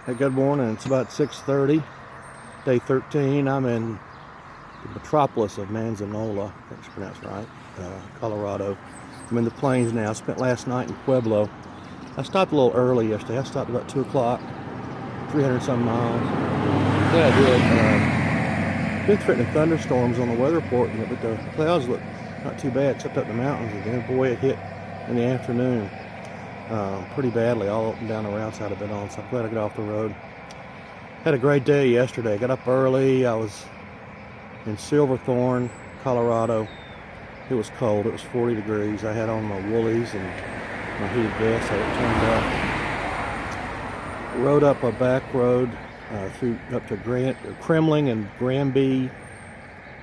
Hey, good morning. It's about 6:30, day 13. I'm in the metropolis of Manzanola, I think it's pronounced right, Colorado. I'm in the plains now. I spent last night in Pueblo. I stopped a little early yesterday. I stopped about 2 o'clock, 300 some miles. Yeah, I did. Been threatening thunderstorms on the weather report, but the clouds look not too bad, except up the mountains. And then, boy, it hit in the afternoon pretty badly all up and down the routes I'd have been on. So I'm glad I got off the road. Had a great day yesterday. Got up early. I was in Silverthorne, Colorado. It was cold. It was 40 degrees. I had on my woolies and my heated vest, so it turned up. Rode up a back road up to Kremling and Granby,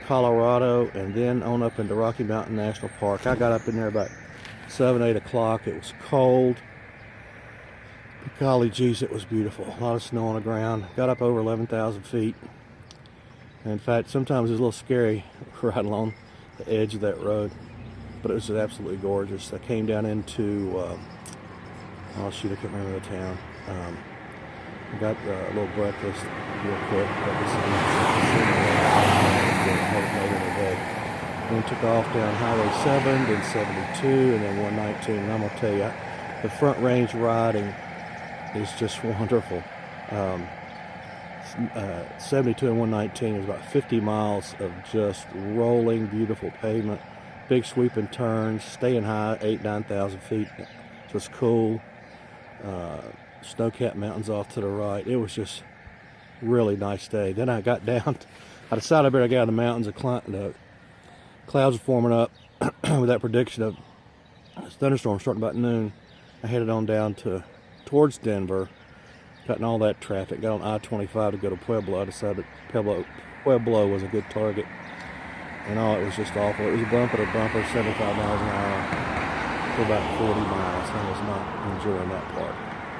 Colorado, and then on up into Rocky Mountain National Park. I got up in there about 7, 8 o'clock. It was cold. But golly geez, it was beautiful. A lot of snow on the ground. Got up over 11,000 feet. And in fact, sometimes it was a little scary riding along the edge of that road. But it was absolutely gorgeous. I came down into, oh shoot, I can't remember the town. I got a little breakfast real quick. Later in the day. Then took off down Highway 7, then 72, and then 119. And I'm going to tell you, the front range riding is just wonderful. 72 and 119 is about 50 miles of just rolling, beautiful pavement, big sweeping turns, staying high, 8,000 to 9,000 feet. Just cool. Snow-capped mountains off to the right. It was just really nice day. Then I got down. I decided I better get out of the mountains. The clouds are forming up with that prediction of a thunderstorm starting about noon. I headed on down towards Denver, cutting all that traffic. Got on I-25 to go to Pueblo. I decided Pueblo was a good target. And it was just awful. It was a bumper to bumper, 75 miles an hour for about 40 miles. I was not enjoying that part.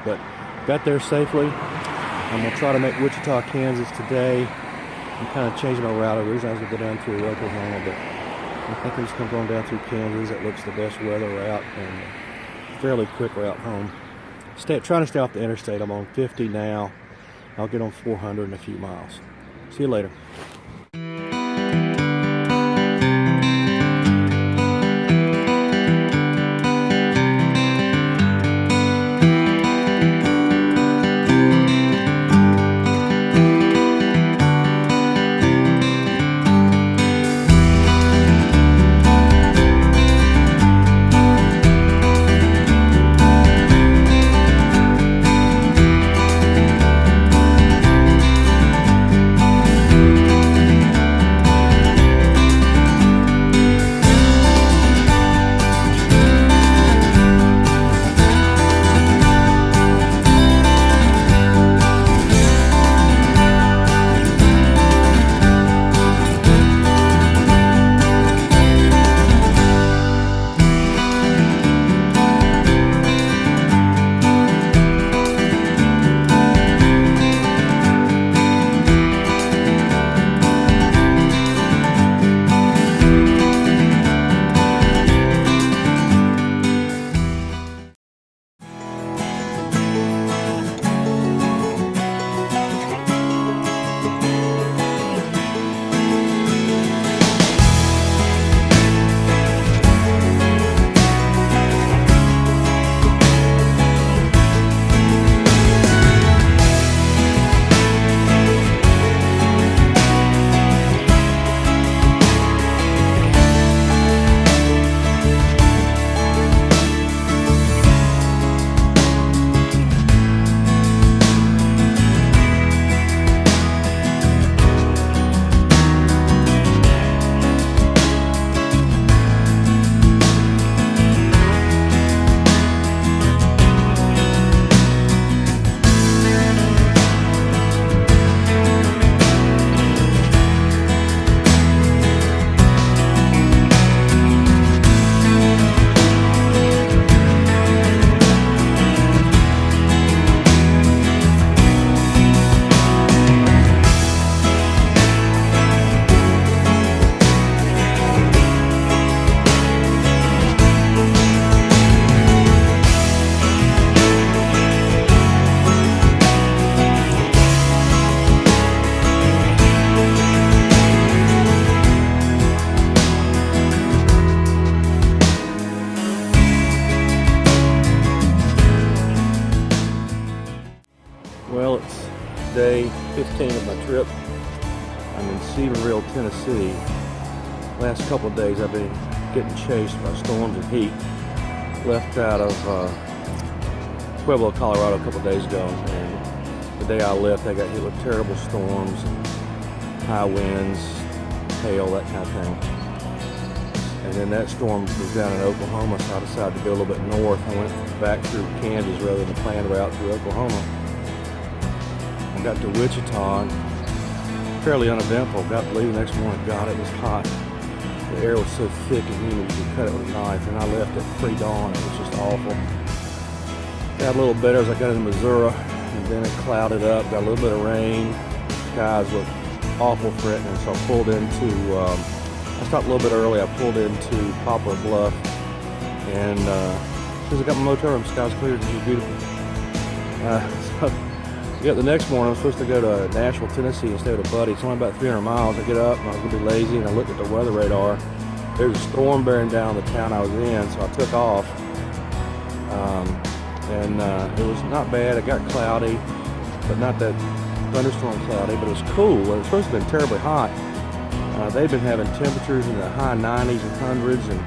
But got there safely. I'm going to try to make Wichita, Kansas today. I'm kind of changing my route. Originally I was going to go down through Oklahoma, but I think I'm just going to go down through Kansas. It looks the best weather route and a fairly quick route home. Trying to stay off the interstate. I'm on 50 now. I'll get on 400 in a few miles. See you later. day 15 of my trip. I'm in Stephenville, Tennessee. Last couple of days I've been getting chased by storms and heat. Left out of Pueblo, Colorado a couple of days ago, and the day I left I got hit with terrible storms and high winds, hail, that kind of thing. And then that storm was down in Oklahoma, so I decided to go a little bit north. I went back through Kansas rather than the planned route through Oklahoma. I got to Wichita, and fairly uneventful. Got to leave the next morning. God, it was hot. The air was so thick and humid you could cut it with a knife. And I left at pre-dawn. It was just awful. Got a little better as I got into Missouri, and then it clouded up. Got a little bit of rain. Skies looked awful threatening, so I pulled into. I stopped a little bit early. I pulled into Poplar Bluff, and as soon as I got my motel room, skies cleared. It was beautiful. So the next morning, I'm supposed to go to Nashville, Tennessee, and stay with a buddy. It's only about 300 miles. I get up, and I was gonna be lazy, and I looked at the weather radar. There's a storm bearing down the town I was in, so I took off. It was not bad. It got cloudy, but not that thunderstorm cloudy. But it was cool. It was supposed to have been terribly hot. They've been having temperatures in the high 90s and hundreds, and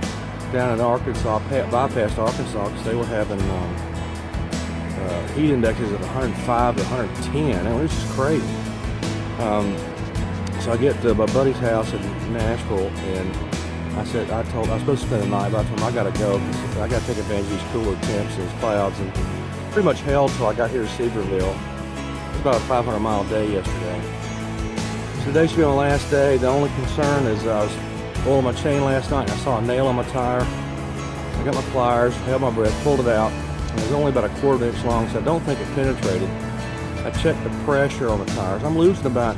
down in Arkansas, bypassed Arkansas, because they were having heat indexes of 105 to 110. It was just crazy. So I get to my buddy's house in Nashville, and I was supposed to spend the night, but I told him I gotta go. I gotta take advantage of these cooler temps and these clouds, and pretty much held till I got here to Stephenville. It was about a 500-mile day yesterday. Today should be my last day. The only concern is I was oiling my chain last night and I saw a nail on my tire. I got my pliers, held my breath, pulled it out, and it was only about a quarter inch long, so I don't think it penetrated. I checked the pressure on the tires. I'm losing about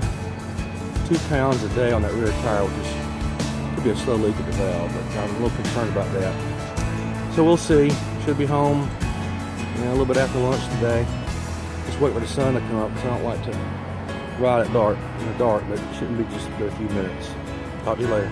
2 pounds a day on that rear tire, which could be a slow leak at the valve, but I'm a little concerned about that. So we'll see. Should be home a little bit after lunch today. Just wait for the sun to come up, because I don't like to ride in the dark, but it shouldn't be just a few minutes. Talk to you later.